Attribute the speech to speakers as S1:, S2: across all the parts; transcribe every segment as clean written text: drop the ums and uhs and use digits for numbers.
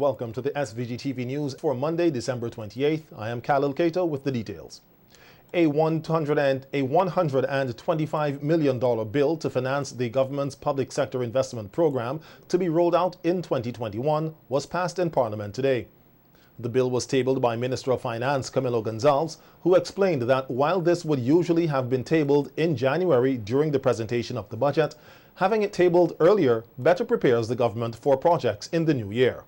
S1: Welcome to the SVG-TV news for Monday, December 28th. I am Khalil Kato with the details. A $125 million bill to finance the government's public sector investment program to be rolled out in 2021 was passed in Parliament today. The bill was tabled by Minister of Finance Camilo Gonzalez, who explained that while this would usually have been tabled in January during the presentation of the budget, having it tabled earlier better prepares the government for projects in the new year.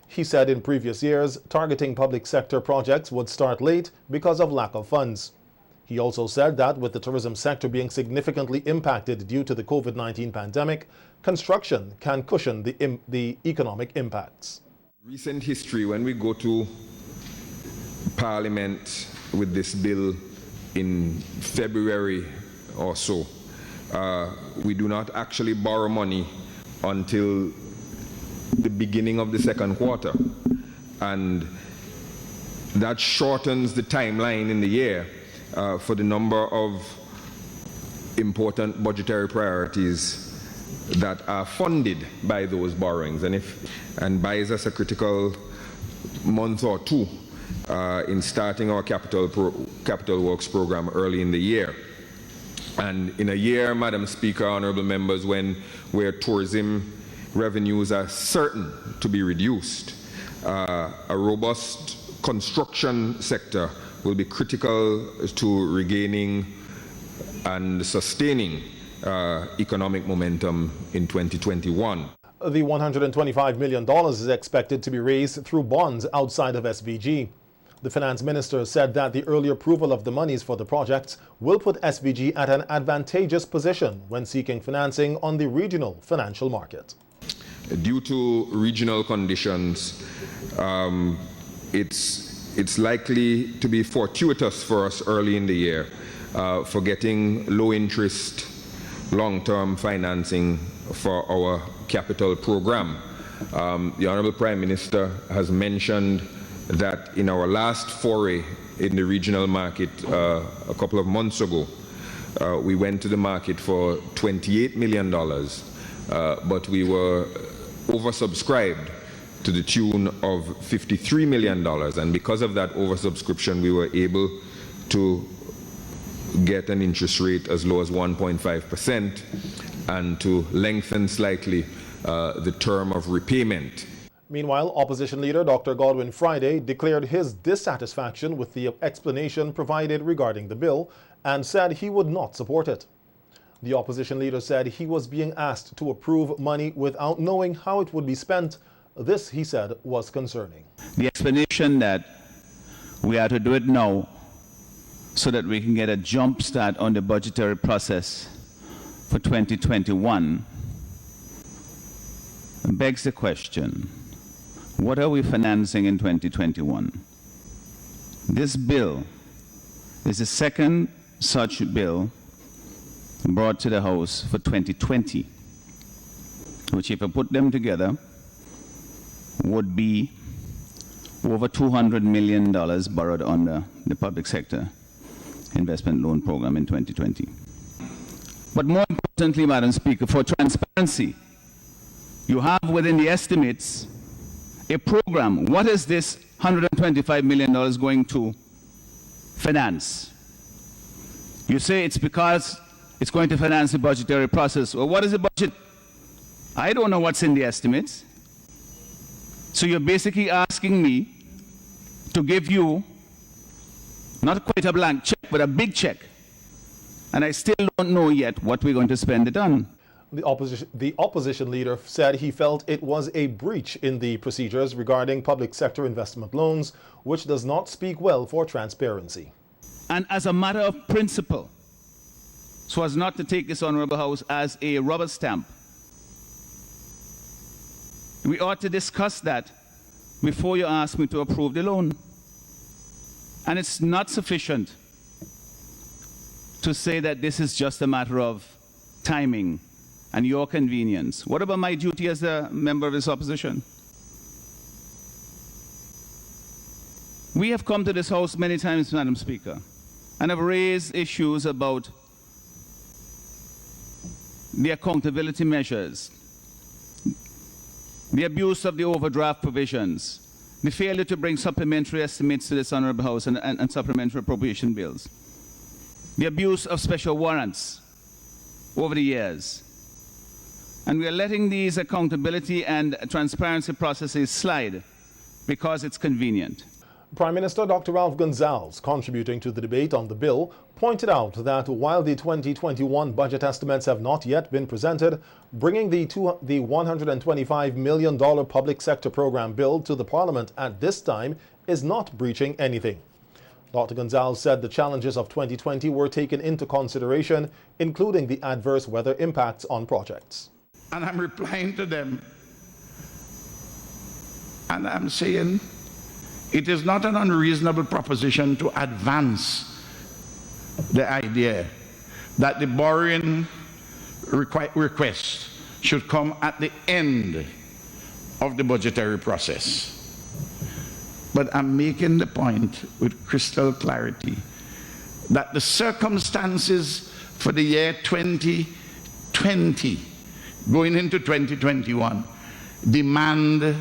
S1: He said in previous years, targeting public sector projects would start late because of lack of funds. He also said that with the tourism sector being significantly impacted due to the COVID-19 pandemic, construction can cushion the economic impacts.
S2: Recent history, when we go to Parliament with this bill in February or so, we do not actually borrow money until the beginning of the second quarter, and that shortens the timeline in the year for the number of important budgetary priorities that are funded by those borrowings, and buys us a critical month or two in starting our capital works program early in the year. And in a year, Madam Speaker, honorable members, where tourism revenues are certain to be reduced, a robust construction sector will be critical to regaining and sustaining economic momentum in 2021.
S1: The $125 million is expected to be raised through bonds outside of SVG. The finance minister said that the early approval of the monies for the projects will put SVG at an advantageous position when seeking financing on the regional financial market.
S2: Due to regional conditions, it's likely to be fortuitous for us early in the year for getting low-interest, long-term financing for our capital program. The Honorable Prime Minister has mentioned that in our last foray in the regional market a couple of months ago, we went to the market for $28 million, but we were oversubscribed to the tune of $53 million, and because of that oversubscription we were able to get an interest rate as low as 1.5% and to lengthen slightly the term of repayment.
S1: Meanwhile, opposition leader Dr. Godwin Friday declared his dissatisfaction with the explanation provided regarding the bill and said he would not support it. The opposition leader said he was being asked to approve money without knowing how it would be spent. This, he said, was concerning.
S3: The explanation that we are to do it now so that we can get a jump start on the budgetary process for 2021 begs the question, what are we financing in 2021? This bill is the second such bill brought to the House for 2020, which, if I put them together, would be over $200 million borrowed under the public sector investment loan program in 2020. But more importantly, Madam Speaker, for transparency, you have within the estimates a program. What is this $125 million going to finance? You say it's because it's going to finance the budgetary process. Well, what is the budget? I don't know what's in the estimates. So you're basically asking me to give you not quite a blank check, but a big check. And I still don't know yet what we're going to spend it on.
S1: The opposition leader said he felt it was a breach in the procedures regarding public sector investment loans, which does not speak well for transparency.
S3: And as a matter of principle, so as not to take this Honorable House as a rubber stamp, we ought to discuss that before you ask me to approve the loan. And it's not sufficient to say that this is just a matter of timing and your convenience. What about my duty as a member of this opposition? We have come to this House many times, Madam Speaker, and have raised issues about the accountability measures the abuse of the overdraft provisions, the failure to bring supplementary estimates to this Honourable House and supplementary appropriation bills, the abuse of special warrants over the years. And we are letting these accountability and transparency processes slide because it's convenient.
S1: Prime Minister Dr. Ralph Gonsalves, contributing to the debate on the bill, pointed out that while the 2021 budget estimates have not yet been presented, bringing the $125 million public sector program bill to the Parliament at this time is not breaching anything. Dr. Gonsalves said the challenges of 2020 were taken into consideration, including the adverse weather impacts on projects.
S4: And I'm replying to them, and I'm saying, it is not an unreasonable proposition to advance the idea that the borrowing request should come at the end of the budgetary process. But I'm making the point with crystal clarity that the circumstances for the year 2020 going into 2021 demand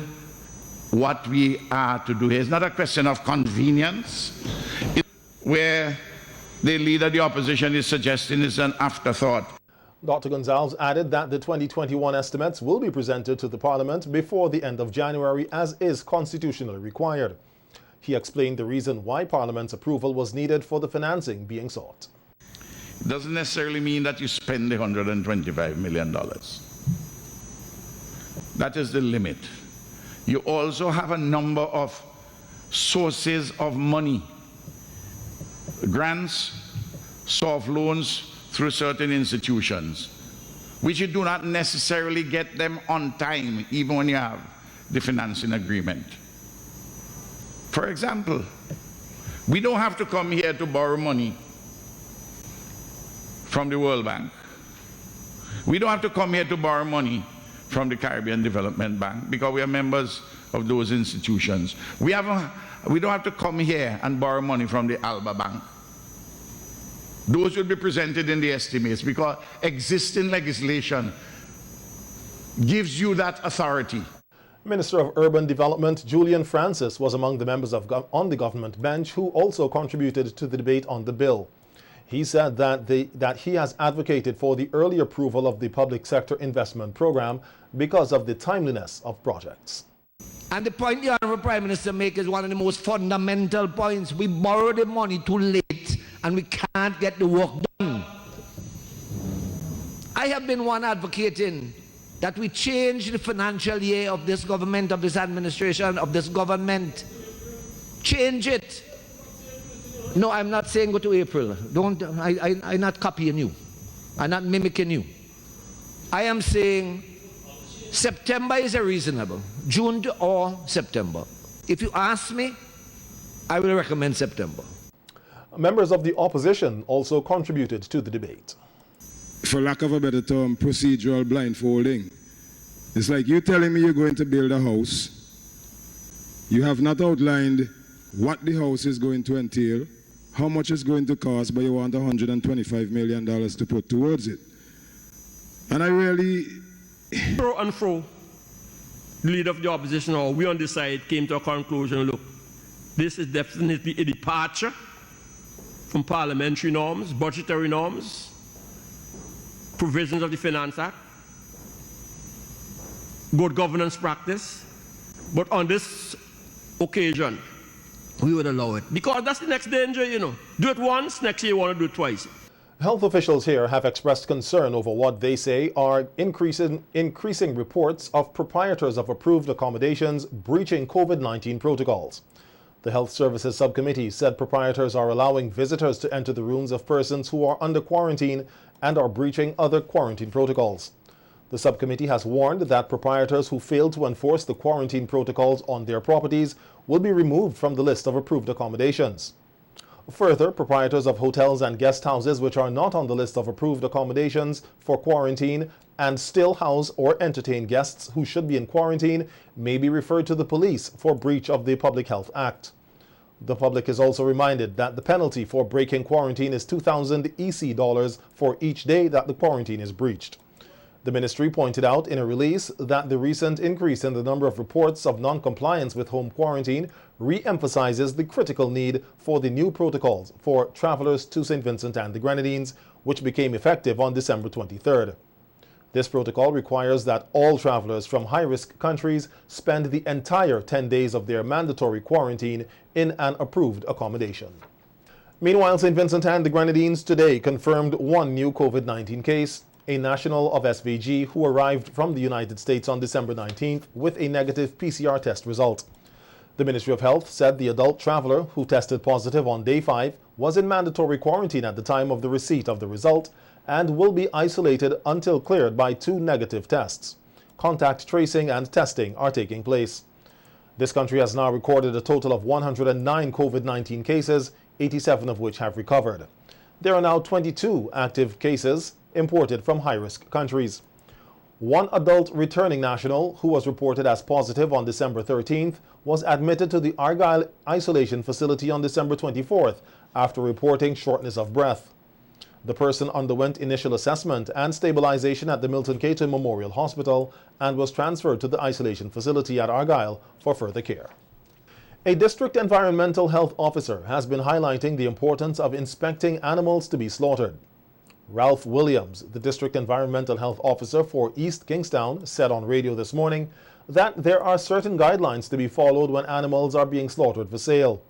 S4: what we are to do here. It's not a question of convenience, where the leader of the opposition is suggesting it's an afterthought.
S1: Dr. Gonsalves added that the 2021 estimates will be presented to the Parliament before the end of January, as is constitutionally required. He explained the reason why Parliament's approval was needed for the financing being sought.
S4: It doesn't necessarily mean that you spend the $125 million. That is the limit. You also have a number of sources of money, grants, soft loans through certain institutions, which you do not necessarily get them on time, even when you have the financing agreement. For example, we don't have to come here to borrow money from the World Bank. We don't have to come here to borrow money from the Caribbean Development Bank because we are members of those institutions. We don't have to come here and borrow money from the Alba Bank. Those will be presented in the estimates because existing legislation gives you that authority.
S1: Minister of Urban Development Julian Francis was among the members on the government bench who also contributed to the debate on the bill. He said that he has advocated for the early approval of the public sector investment program because of the timeliness of projects.
S5: And the point the Honourable Prime Minister makes is one of the most fundamental points. We borrow the money too late and we can't get the work done. I have been one advocating that we change the financial year of this government, of this administration, of this government. Change it. No, I'm not saying go to April. I'm not copying you. I'm not mimicking you. I am saying September is a reasonable. June or September. If you ask me, I will recommend September.
S1: Members of the opposition also contributed to the debate.
S6: For lack of a better term, procedural blindfolding. It's like you telling me you're going to build a house. You have not outlined what the house is going to entail, how much it's going to cost, but you want $125 million to put towards it. And I really...
S7: Pro and fro, the leader of the opposition, or we on this side, came to a conclusion, look, this is definitely a departure from parliamentary norms, budgetary norms, provisions of the Finance Act, good governance practice, but on this occasion, we would allow it. Because that's the next danger, you know. Do it once, next year you want to do it twice.
S1: Health officials here have expressed concern over what they say are increasing reports of proprietors of approved accommodations breaching COVID-19 protocols. The Health Services Subcommittee said proprietors are allowing visitors to enter the rooms of persons who are under quarantine and are breaching other quarantine protocols. The subcommittee has warned that proprietors who fail to enforce the quarantine protocols on their properties will be removed from the list of approved accommodations. Further, proprietors of hotels and guest houses which are not on the list of approved accommodations for quarantine and still house or entertain guests who should be in quarantine may be referred to the police for breach of the Public Health Act. The public is also reminded that the penalty for breaking quarantine is $2,000 EC for each day that the quarantine is breached. The ministry pointed out in a release that the recent increase in the number of reports of non-compliance with home quarantine re-emphasizes the critical need for the new protocols for travelers to St. Vincent and the Grenadines, which became effective on December 23rd. This protocol requires that all travelers from high-risk countries spend the entire 10 days of their mandatory quarantine in an approved accommodation. Meanwhile, St. Vincent and the Grenadines today confirmed one new COVID-19 case, a national of SVG who arrived from the United States on December 19th with a negative PCR test result. The Ministry of Health said the adult traveler who tested positive on day 5 was in mandatory quarantine at the time of the receipt of the result and will be isolated until cleared by 2 negative tests. Contact tracing and testing are taking place. This country has now recorded a total of 109 COVID-19 cases, 87 of which have recovered. There are now 22 active cases imported from high-risk countries. One adult returning national who was reported as positive on December 13th was admitted to the Argyle Isolation Facility on December 24th after reporting shortness of breath. The person underwent initial assessment and stabilization at the Milton Cato Memorial Hospital and was transferred to the isolation facility at Argyle for further care. A district environmental health officer has been highlighting the importance of inspecting animals to be slaughtered. Ralph Williams, the district environmental health officer for East Kingstown, said on radio this morning that there are certain guidelines to be followed when animals are being slaughtered for sale.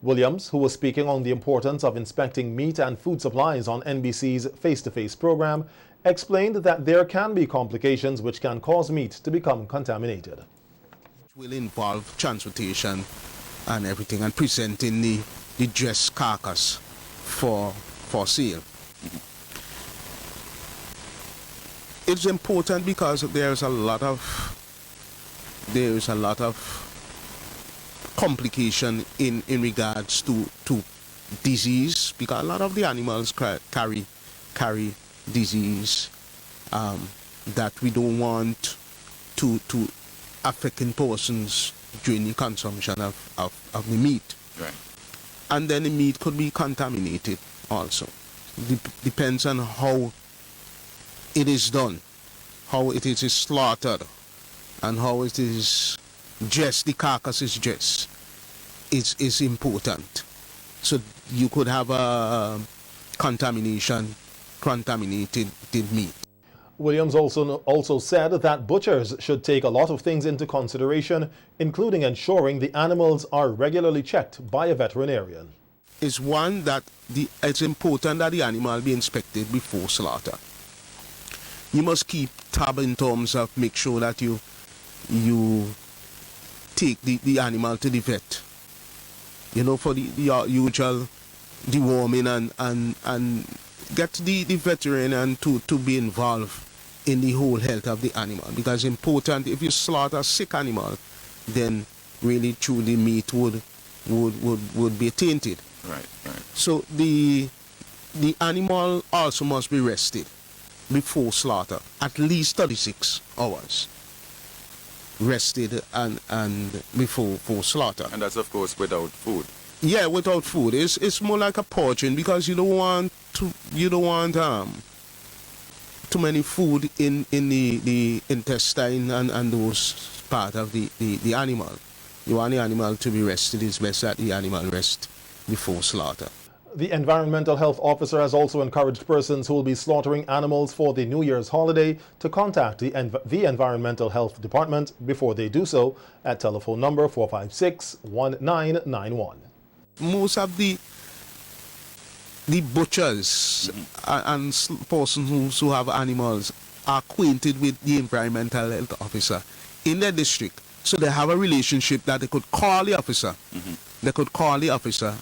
S1: Williams, who was speaking on the importance of inspecting meat and food supplies on NBC's face-to-face program, explained that there can be complications which can cause meat to become contaminated.
S8: It will involve transportation and everything and presenting the dressed carcass for sale. It's important because there's a lot of complication in regards to disease, because a lot of the animals carry disease that we don't want to affecting persons during the consumption of the meat.
S9: Right.
S8: And then the meat could be contaminated also. Depends on how it is done, how it is slaughtered, and how it is dressed, the carcass is dressed. It's important. So you could have a contaminated meat.
S1: Williams also said that butchers should take a lot of things into consideration, including ensuring the animals are regularly checked by a veterinarian.
S8: Is one that it's important that the animal be inspected before slaughter. You must keep tab in terms of make sure that you take the animal to the vet. You know, for the usual deworming and get the veterinarian to be involved in the whole health of the animal, because it's important. If you slaughter a sick animal, then really truly meat would be tainted.
S9: Right.
S8: So the animal also must be rested before slaughter, at least 36 hours rested and before slaughter.
S9: And that's of course without food.
S8: Yeah, without food. It's more like a portion, because you don't want too many food in the intestine and those part of the animal. You want the animal to be rested. It's best that the animal rest before slaughter.
S1: The environmental health officer has also encouraged persons who will be slaughtering animals for the New Year's holiday to contact the Environmental Health Department before they do so at telephone number 456-1991.
S8: Most of the butchers and persons who have animals are acquainted with the environmental health officer in their district. So they have a relationship that they could call the officer. They could call the officer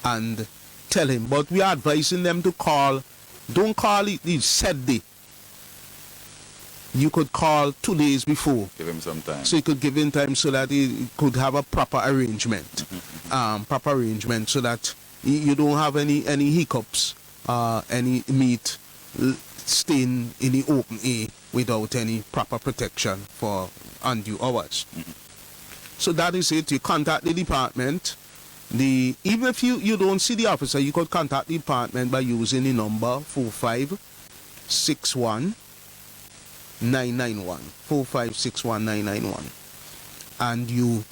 S8: and tell him. But we are advising them to call. Don't call the set day. You could call 2 days before.
S9: Give him some time.
S8: So you could give him time so that he could have a proper arrangement. Proper arrangement so that you don't have any hiccups, any meat staying in the open air without any proper protection for undue hours. So that is it. You contact the department. Even if you don't see the officer, you could contact the department by using the number 4561 991, 4561991, and you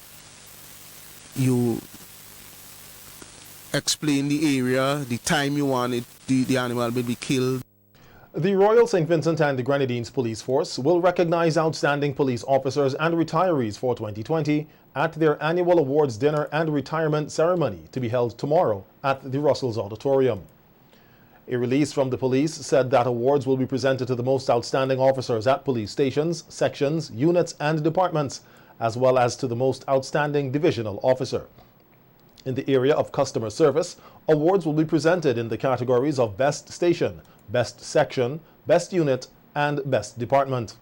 S8: explain the area, the time you want it, the animal will be killed.
S1: The Royal St. Vincent and the Grenadines Police Force will recognize outstanding police officers and retirees for 2020 at their annual awards dinner and retirement ceremony to be held tomorrow at the Russell's Auditorium. A release from the police said that awards will be presented to the most outstanding officers at police stations, sections, units and departments, as well as to the most outstanding divisional officer. In the area of customer service, awards will be presented in the categories of Best Station, Best Section, Best Unit, and Best Department.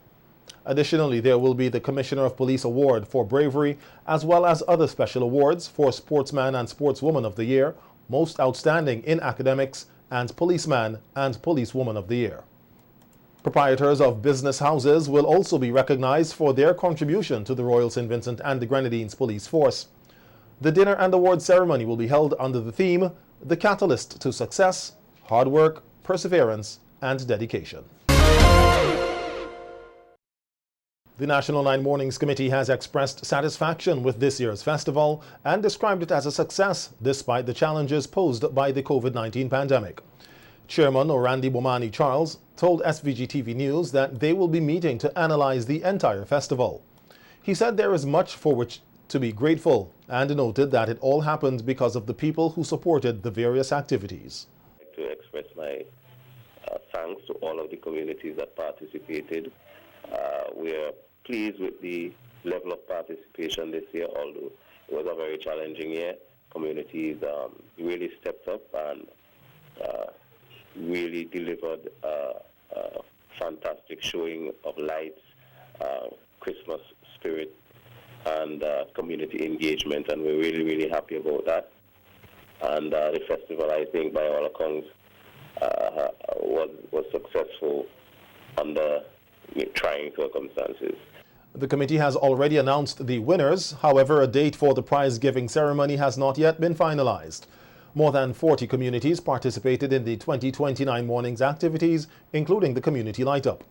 S1: Additionally, there will be the Commissioner of Police Award for bravery, as well as other special awards for Sportsman and Sportswoman of the Year, Most Outstanding in Academics, and Policeman and Policewoman of the Year. Proprietors of business houses will also be recognized for their contribution to the Royal St. Vincent and the Grenadines Police Force. The dinner and award ceremony will be held under the theme, The Catalyst to Success, Hard Work, Perseverance, and Dedication. The National Nine Mornings Committee has expressed satisfaction with this year's festival and described it as a success despite the challenges posed by the COVID-19 pandemic. Chairman Orandi Bomani Charles told SVG-TV News that they will be meeting to analyze the entire festival. He said there is much for which to be grateful and noted that it all happened because of the people who supported the various activities.
S9: To express my thanks to all of the communities that participated. We are pleased with the level of participation this year, although it was a very challenging year. Communities really stepped up and really delivered a fantastic showing of lights, Christmas spirit, and community engagement, and we're really, really happy about that. And the festival, I think, by all accounts, was successful under trying circumstances.
S1: The committee has already announced the winners. However, a date for the prize-giving ceremony has not yet been finalized. More than 40 communities participated in the 2029 Mornings activities, including the community light-up.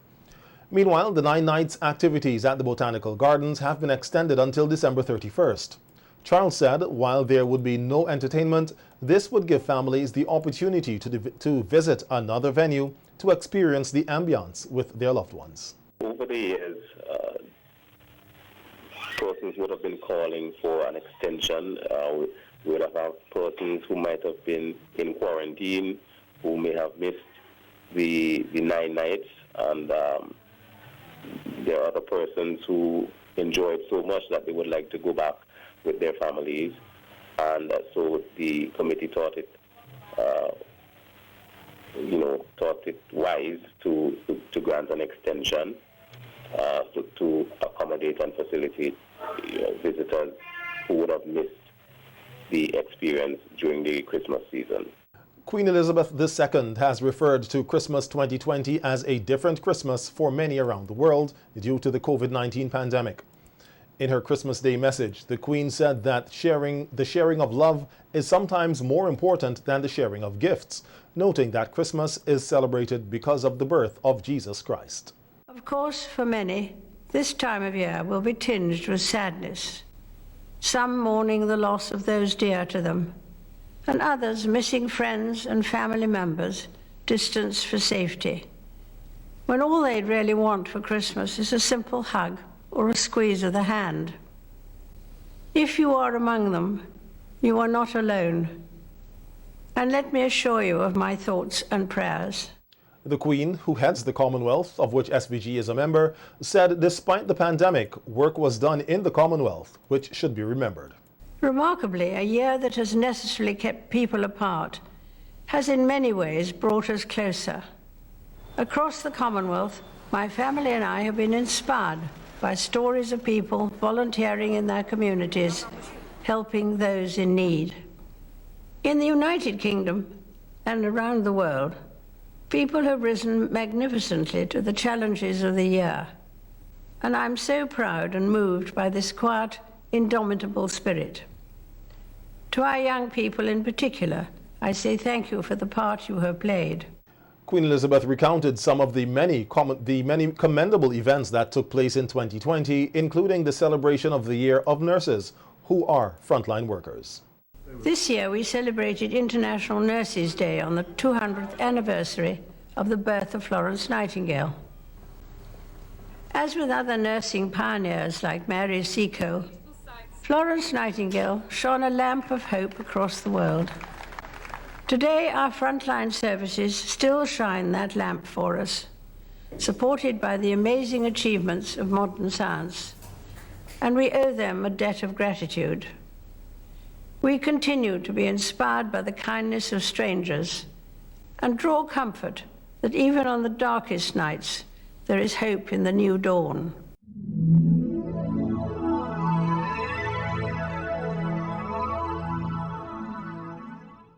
S1: Meanwhile, the 9 nights activities at the Botanical Gardens have been extended until December 31st. Charles said while there would be no entertainment, this would give families the opportunity to visit another venue to experience the ambience with their loved ones.
S9: Over the years, persons would have been calling for an extension. We would have had persons who might have been in quarantine, who may have missed the 9 nights, and there are other persons who enjoyed so much that they would like to go back with their families, and so the committee thought it wise to grant an extension to accommodate and facilitate visitors who would have missed the experience during the Christmas season.
S1: Queen Elizabeth II has referred to Christmas 2020 as a different Christmas for many around the world due to the COVID-19 pandemic. In her Christmas Day message, the Queen said that the sharing of love is sometimes more important than the sharing of gifts, noting that Christmas is celebrated because of the birth of Jesus Christ.
S10: Of course, for many, this time of year will be tinged with sadness, some mourning the loss of those dear to them, and others missing friends and family members distanced for safety, when all they'd really want for Christmas is a simple hug or a squeeze of the hand. If you are among them, you are not alone. And let me assure you of my thoughts and prayers.
S1: The Queen, who heads the Commonwealth, of which SVG is a member, said despite the pandemic, work was done in the Commonwealth, which should be remembered.
S10: Remarkably, a year that has necessarily kept people apart has in many ways brought us closer. Across the Commonwealth, my family and I have been inspired by stories of people volunteering in their communities, helping those in need. In the United Kingdom and around the world, people have risen magnificently to the challenges of the year, and I'm so proud and moved by this quiet, indomitable spirit. To our young people in particular, I say thank you for the part you have played.
S1: Queen Elizabeth recounted some of the many commendable events that took place in 2020, including the celebration of the Year of Nurses, who are frontline workers.
S10: This year we celebrated International Nurses' Day on the 200th anniversary of the birth of Florence Nightingale. As with other nursing pioneers like Mary Seacole, Florence Nightingale shone a lamp of hope across the world. Today, our frontline services still shine that lamp for us, supported by the amazing achievements of modern science, and we owe them a debt of gratitude. We continue to be inspired by the kindness of strangers and draw comfort that even on the darkest nights, there is hope in the new dawn.